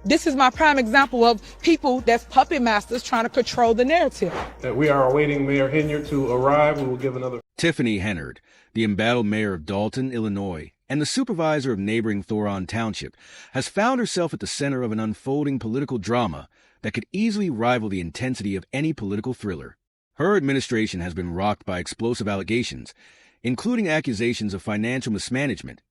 This is my prime example of people that's puppet masters trying to control the narrative. That we are awaiting Mayor Henyard to arrive. We will give another. Tiffany Henyard, the embattled mayor of Dalton, Illinois, and the supervisor of neighboring Thoron Township, has found herself at the center of an unfolding political drama that could easily rival the intensity of any political thriller. Her administration has been rocked by explosive allegations, including accusations of financial mismanagement,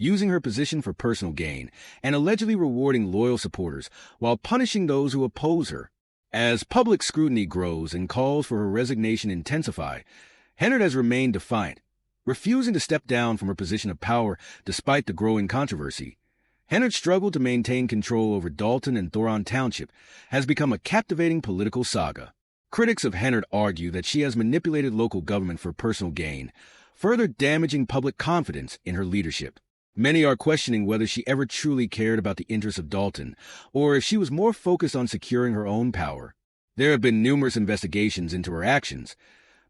using her position for personal gain, and allegedly rewarding loyal supporters while punishing those who oppose her. As public scrutiny grows and calls for her resignation intensify, Henyard has remained defiant, refusing to step down from her position of power despite the growing controversy. Henyard's struggle to maintain control over Dalton and Thoron Township has become a captivating political saga. Critics of Henyard argue that she has manipulated local government for personal gain, further damaging public confidence in her leadership. Many are questioning whether she ever truly cared about the interests of Dalton, or if she was more focused on securing her own power. There have been numerous investigations into her actions,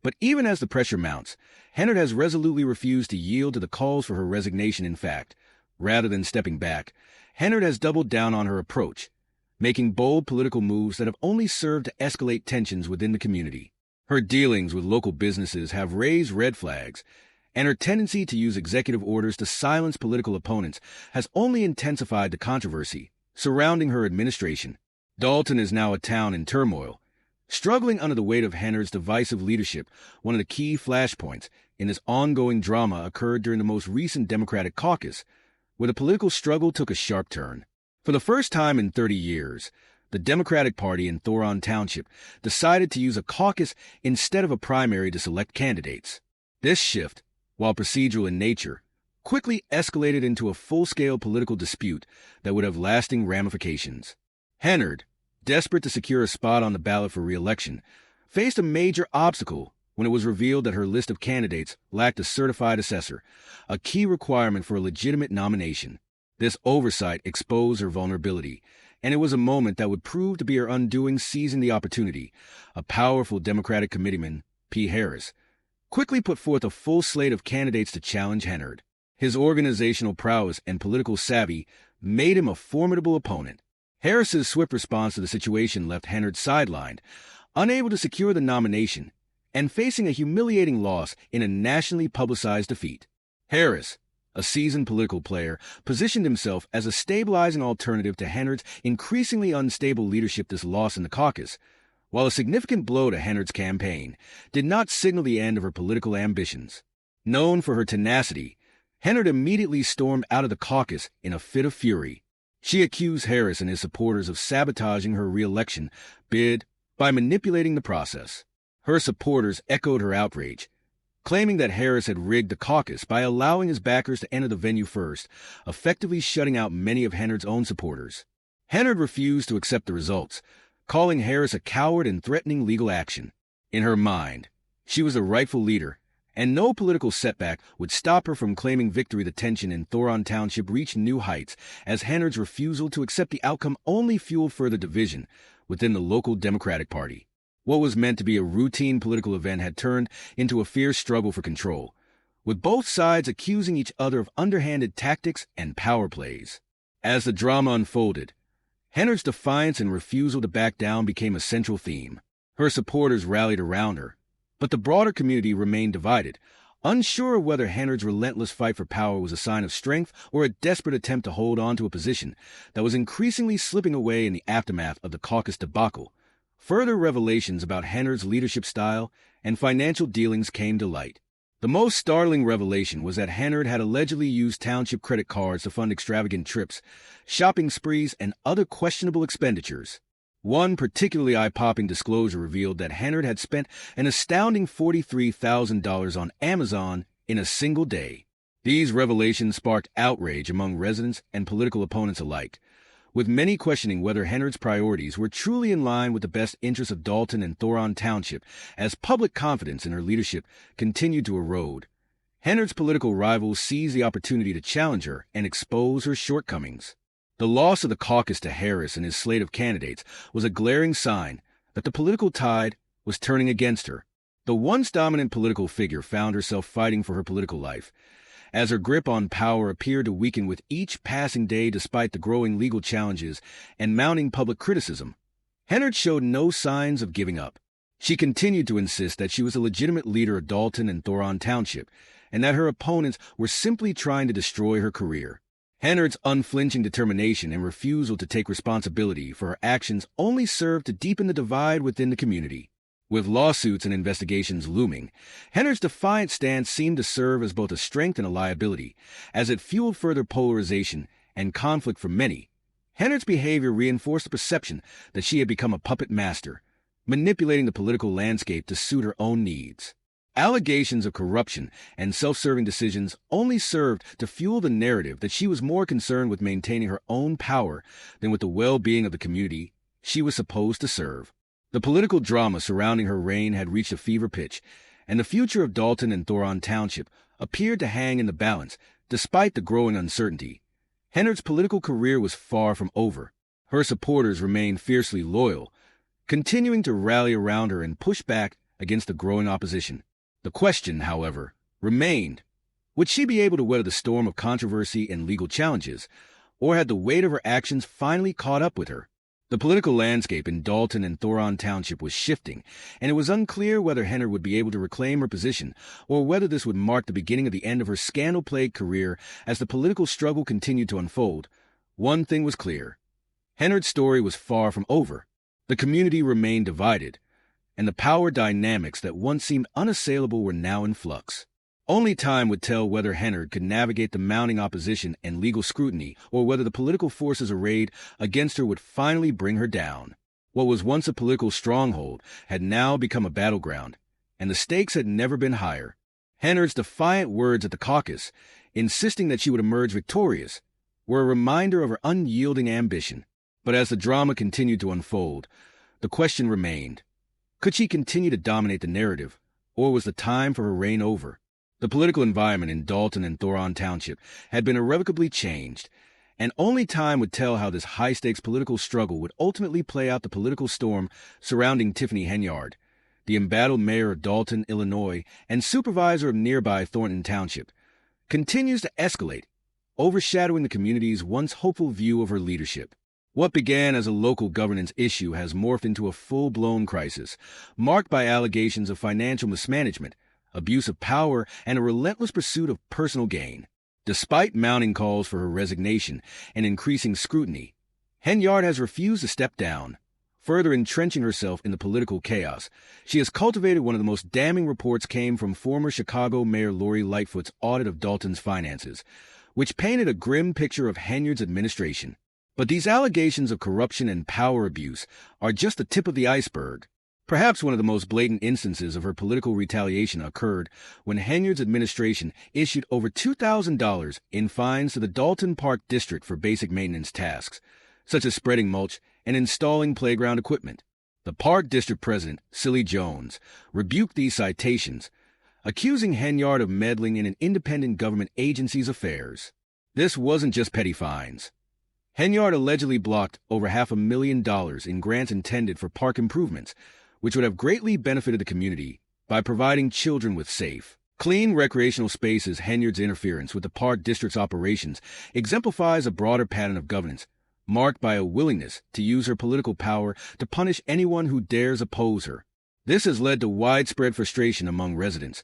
but even as the pressure mounts, Henyard has resolutely refused to yield to the calls for her resignation. In fact, rather than stepping back, Henyard has doubled down on her approach, making bold political moves that have only served to escalate tensions within the community. Her dealings with local businesses have raised red flags, and her tendency to use executive orders to silence political opponents has only intensified the controversy surrounding her administration. Dalton is now a town in turmoil, struggling under the weight of Henyard's divisive leadership. One of the key flashpoints in this ongoing drama occurred during the most recent Democratic caucus, where the political struggle took a sharp turn. For the first time in 30 years, the Democratic Party in Thoron Township decided to use a caucus instead of a primary to select candidates. This shift, while procedural in nature, quickly escalated into a full-scale political dispute that would have lasting ramifications. Henyard, desperate to secure a spot on the ballot for re-election, faced a major obstacle when it was revealed that her list of candidates lacked a certified assessor, a key requirement for a legitimate nomination. This oversight exposed her vulnerability, and it was a moment that would prove to be her undoing. Seizing the opportunity, a powerful Democratic committeeman, P. Harris, quickly put forth a full slate of candidates to challenge Henyard. His organizational prowess and political savvy made him a formidable opponent. Harris's swift response to the situation left Henyard sidelined, unable to secure the nomination, and facing a humiliating loss in a nationally publicized defeat. Harris, a seasoned political player, positioned himself as a stabilizing alternative to Henyard's increasingly unstable leadership. This loss in the caucus, while a significant blow to Henyard's campaign, did not signal the end of her political ambitions. Known for her tenacity, Henyard immediately stormed out of the caucus in a fit of fury. She accused Harris and his supporters of sabotaging her re-election bid by manipulating the process. Her supporters echoed her outrage, claiming that Harris had rigged the caucus by allowing his backers to enter the venue first, effectively shutting out many of Henyard's own supporters. Henyard refused to accept the results, calling Harris a coward and threatening legal action. In her mind, she was the rightful leader, and no political setback would stop her from claiming victory. The tension in Thoron Township reached new heights as Henyard's refusal to accept the outcome only fueled further division within the local Democratic Party. What was meant to be a routine political event had turned into a fierce struggle for control, with both sides accusing each other of underhanded tactics and power plays. As the drama unfolded, Henyard's defiance and refusal to back down became a central theme. Her supporters rallied around her, but the broader community remained divided, unsure of whether Henyard's relentless fight for power was a sign of strength or a desperate attempt to hold on to a position that was increasingly slipping away in the aftermath of the caucus debacle. Further revelations about Henyard's leadership style and financial dealings came to light. The most startling revelation was that Henyard had allegedly used township credit cards to fund extravagant trips, shopping sprees, and other questionable expenditures. One particularly eye-popping disclosure revealed that Henyard had spent an astounding $43,000 on Amazon in a single day. These revelations sparked outrage among residents and political opponents alike, with many questioning whether Henyard's priorities were truly in line with the best interests of Dalton and Thoron Township as public confidence in her leadership continued to erode. Henyard's political rivals seized the opportunity to challenge her and expose her shortcomings. The loss of the caucus to Harris and his slate of candidates was a glaring sign that the political tide was turning against her. The once dominant political figure found herself fighting for her political life, as her grip on power appeared to weaken with each passing day despite the growing legal challenges and mounting public criticism. Henyard showed no signs of giving up. She continued to insist that she was a legitimate leader of Dalton and Thoron Township, and that her opponents were simply trying to destroy her career. Henyard's unflinching determination and refusal to take responsibility for her actions only served to deepen the divide within the community. With lawsuits and investigations looming, Henyard's defiant stance seemed to serve as both a strength and a liability, as it fueled further polarization and conflict for many. Henyard's behavior reinforced the perception that she had become a puppet master, manipulating the political landscape to suit her own needs. Allegations of corruption and self-serving decisions only served to fuel the narrative that she was more concerned with maintaining her own power than with the well-being of the community she was supposed to serve. The political drama surrounding her reign had reached a fever pitch, and the future of Dalton and Thoron Township appeared to hang in the balance despite the growing uncertainty. Henyard's political career was far from over. Her supporters remained fiercely loyal, continuing to rally around her and push back against the growing opposition. The question, however, remained: would she be able to weather the storm of controversy and legal challenges, or had the weight of her actions finally caught up with her? The political landscape in Dalton and Thoron Township was shifting, and it was unclear whether Henyard would be able to reclaim her position, or whether this would mark the beginning of the end of her scandal-plagued career as the political struggle continued to unfold. One thing was clear: Henyard's story was far from over. The community remained divided, and the power dynamics that once seemed unassailable were now in flux. Only time would tell whether Henyard could navigate the mounting opposition and legal scrutiny, or whether the political forces arrayed against her would finally bring her down. What was once a political stronghold had now become a battleground, and the stakes had never been higher. Henyard's defiant words at the caucus, insisting that she would emerge victorious, were a reminder of her unyielding ambition. But as the drama continued to unfold, the question remained: could she continue to dominate the narrative, or was the time for her reign over? The political environment in Dalton and Thoron Township had been irrevocably changed, and only time would tell how this high-stakes political struggle would ultimately play out. The political storm surrounding Tiffany Henyard, the embattled mayor of Dalton, Illinois, and supervisor of nearby Thornton Township, continues to escalate, overshadowing the community's once hopeful view of her leadership. What began as a local governance issue has morphed into a full-blown crisis, marked by allegations of financial mismanagement, abuse of power, and a relentless pursuit of personal gain. Despite mounting calls for her resignation and increasing scrutiny, Henyard has refused to step down. Further entrenching herself in the political chaos, she has cultivated one of the most damning reports came from former Chicago Mayor Lori Lightfoot's audit of Dalton's finances, which painted a grim picture of Henyard's administration. But these allegations of corruption and power abuse are just the tip of the iceberg. Perhaps one of the most blatant instances of her political retaliation occurred when Henyard's administration issued over $2,000 in fines to the Dalton Park District for basic maintenance tasks, such as spreading mulch and installing playground equipment. The Park District President, Silly Jones, rebuked these citations, accusing Henyard of meddling in an independent government agency's affairs. This wasn't just petty fines. Henyard allegedly blocked over $500,000 in grants intended for park improvements, which would have greatly benefited the community by providing children with safe, clean recreational spaces. Henyard's interference with the Park District's operations exemplifies a broader pattern of governance, marked by a willingness to use her political power to punish anyone who dares oppose her. This has led to widespread frustration among residents,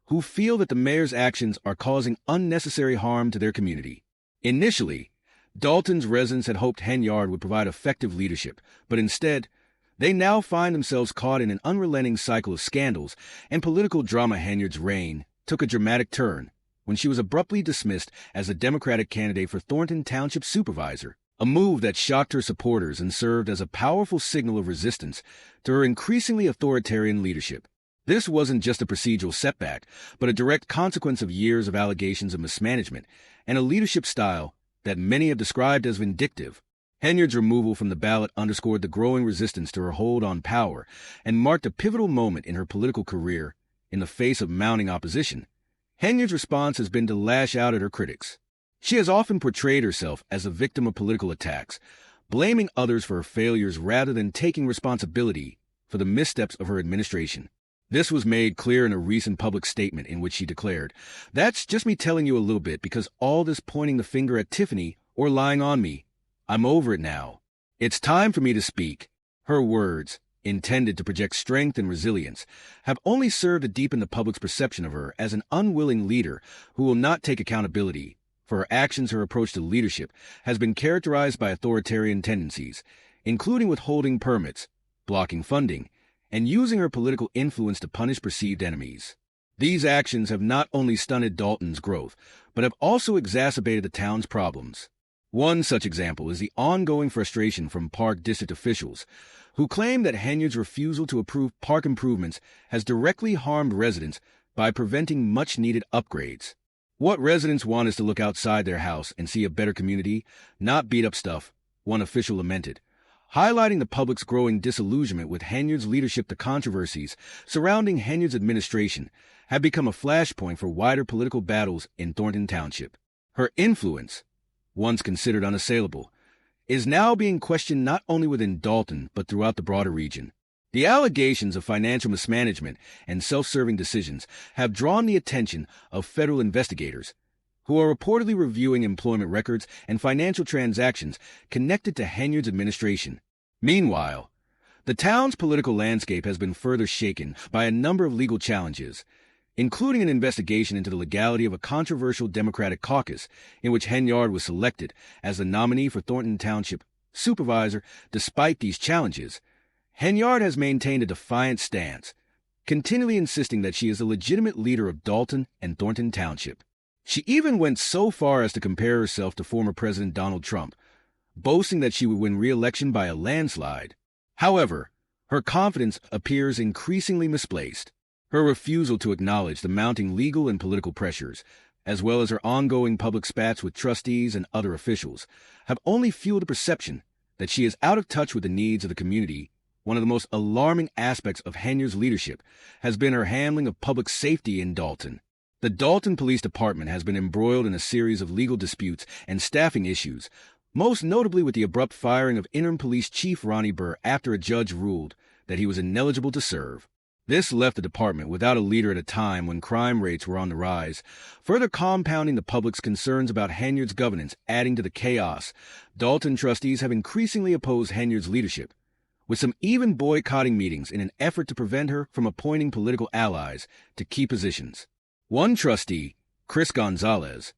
who feel that the mayor's actions are causing unnecessary harm to their community. Initially, Dalton's residents had hoped Henyard would provide effective leadership, but instead, they now find themselves caught in an unrelenting cycle of scandals and political drama. Henyard's reign took a dramatic turn when she was abruptly dismissed as a Democratic candidate for Thornton Township supervisor, a move that shocked her supporters and served as a powerful signal of resistance to her increasingly authoritarian leadership. This wasn't just a procedural setback, but a direct consequence of years of allegations of mismanagement and a leadership style that many have described as vindictive. Henyard's removal from the ballot underscored the growing resistance to her hold on power and marked a pivotal moment in her political career. In the face of mounting opposition, Henyard's response has been to lash out at her critics. She has often portrayed herself as a victim of political attacks, blaming others for her failures rather than taking responsibility for the missteps of her administration. This was made clear in a recent public statement in which she declared, "That's just me telling you a little bit because all this pointing the finger at Tiffany or lying on me, I'm over it now. It's time for me to speak." Her words, intended to project strength and resilience, have only served to deepen the public's perception of her as an unwilling leader who will not take accountability for her actions. Her approach to leadership has been characterized by authoritarian tendencies, including withholding permits, blocking funding, and using her political influence to punish perceived enemies. These actions have not only stunted Dalton's growth, but have also exacerbated the town's problems. One such example is the ongoing frustration from Park District officials, who claim that Henyard's refusal to approve park improvements has directly harmed residents by preventing much-needed upgrades. "What residents want is to look outside their house and see a better community, not beat-up stuff," one official lamented, highlighting the public's growing disillusionment with Henyard's leadership. The controversies surrounding Henyard's administration have become a flashpoint for wider political battles in Thornton Township. Her influence, once considered unassailable, is now being questioned not only within Dalton but throughout the broader region. The allegations of financial mismanagement and self-serving decisions have drawn the attention of federal investigators, who are reportedly reviewing employment records and financial transactions connected to Henyard's administration. Meanwhile, the town's political landscape has been further shaken by a number of legal challenges, including an investigation into the legality of a controversial Democratic caucus in which Henyard was selected as the nominee for Thornton Township supervisor. Despite these challenges, Henyard has maintained a defiant stance, continually insisting that she is the legitimate leader of Dalton and Thornton Township. She even went so far as to compare herself to former President Donald Trump, boasting that she would win re-election by a landslide. However, her confidence appears increasingly misplaced. Her refusal to acknowledge the mounting legal and political pressures, as well as her ongoing public spats with trustees and other officials, have only fueled the perception that she is out of touch with the needs of the community. One of the most alarming aspects of Henyard's leadership has been her handling of public safety in Dalton. The Dalton Police Department has been embroiled in a series of legal disputes and staffing issues, most notably with the abrupt firing of interim police chief Ronnie Burr after a judge ruled that he was ineligible to serve. This left the department without a leader at a time when crime rates were on the rise, further compounding the public's concerns about Henyard's governance. Adding to the chaos, Dalton trustees have increasingly opposed Henyard's leadership, with some even boycotting meetings in an effort to prevent her from appointing political allies to key positions. One trustee, Chris Gonzalez,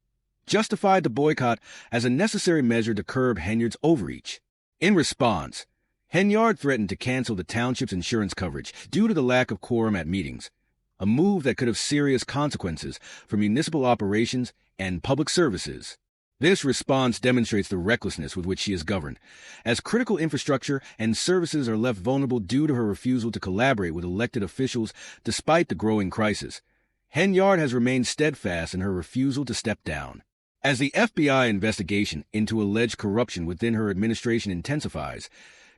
justified the boycott as a necessary measure to curb Henyard's overreach. In response, Henyard threatened to cancel the township's insurance coverage due to the lack of quorum at meetings, a move that could have serious consequences for municipal operations and public services. This response demonstrates the recklessness with which she is governed, as critical infrastructure and services are left vulnerable due to her refusal to collaborate with elected officials despite the growing crisis. Henyard has remained steadfast in her refusal to step down. As the FBI investigation into alleged corruption within her administration intensifies,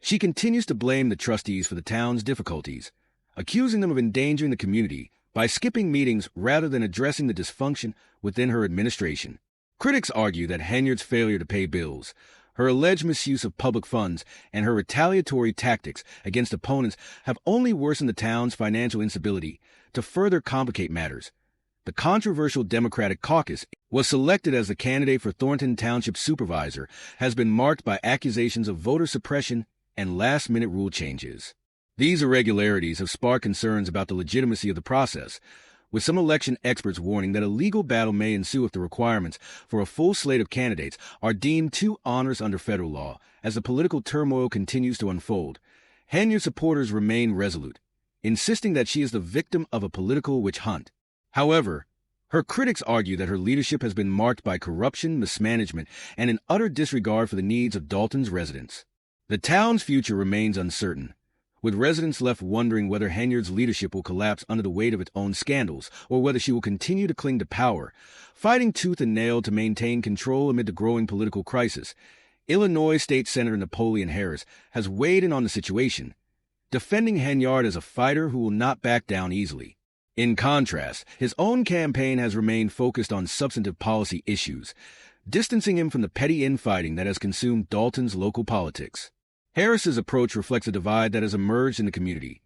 she continues to blame the trustees for the town's difficulties, accusing them of endangering the community by skipping meetings rather than addressing the dysfunction within her administration. Critics argue that Henyard's failure to pay bills, her alleged misuse of public funds, and her retaliatory tactics against opponents have only worsened the town's financial instability. To further complicate matters, the controversial Democratic caucus was selected as the candidate for Thornton Township supervisor has been marked by accusations of voter suppression and last-minute rule changes. These irregularities have sparked concerns about the legitimacy of the process, with some election experts warning that a legal battle may ensue if the requirements for a full slate of candidates are deemed too onerous under federal law. As the political turmoil continues to unfold, Henyard supporters remain resolute, insisting that she is the victim of a political witch hunt. However, her critics argue that her leadership has been marked by corruption, mismanagement, and an utter disregard for the needs of Dalton's residents. The town's future remains uncertain, with residents left wondering whether Henyard's leadership will collapse under the weight of its own scandals or whether she will continue to cling to power, fighting tooth and nail to maintain control amid the growing political crisis. Illinois State Senator Napoleon Harris has weighed in on the situation, defending Henyard as a fighter who will not back down easily. In contrast, his own campaign has remained focused on substantive policy issues, distancing him from the petty infighting that has consumed Dalton's local politics. Harris's approach reflects a divide that has emerged in the community,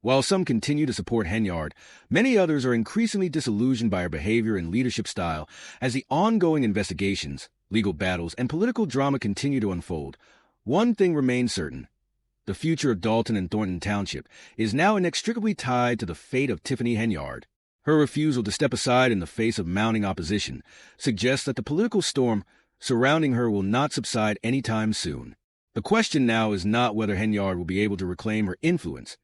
While some continue to support Henyard, many others are increasingly disillusioned by her behavior and leadership style as the ongoing investigations, legal battles, and political drama continue to unfold. One thing remains certain. The future of Dalton and Thornton Township is now inextricably tied to the fate of Tiffany Henyard. Her refusal to step aside in the face of mounting opposition suggests that the political storm surrounding her will not subside anytime soon. The question now is not whether Henyard will be able to reclaim her influence,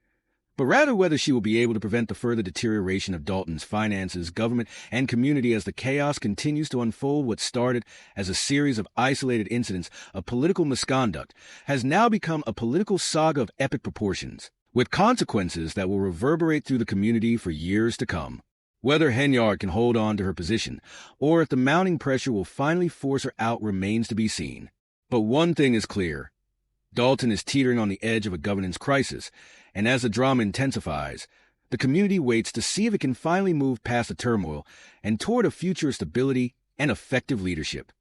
but rather whether she will be able to prevent the further deterioration of Dalton's finances, government, and community as the chaos continues to unfold. What started as a series of isolated incidents of political misconduct has now become a political saga of epic proportions, with consequences that will reverberate through the community for years to come. Whether Henyard can hold on to her position, or if the mounting pressure will finally force her out, remains to be seen. But one thing is clear. Dalton is teetering on the edge of a governance crisis, and as the drama intensifies, the community waits to see if it can finally move past the turmoil and toward a future of stability and effective leadership.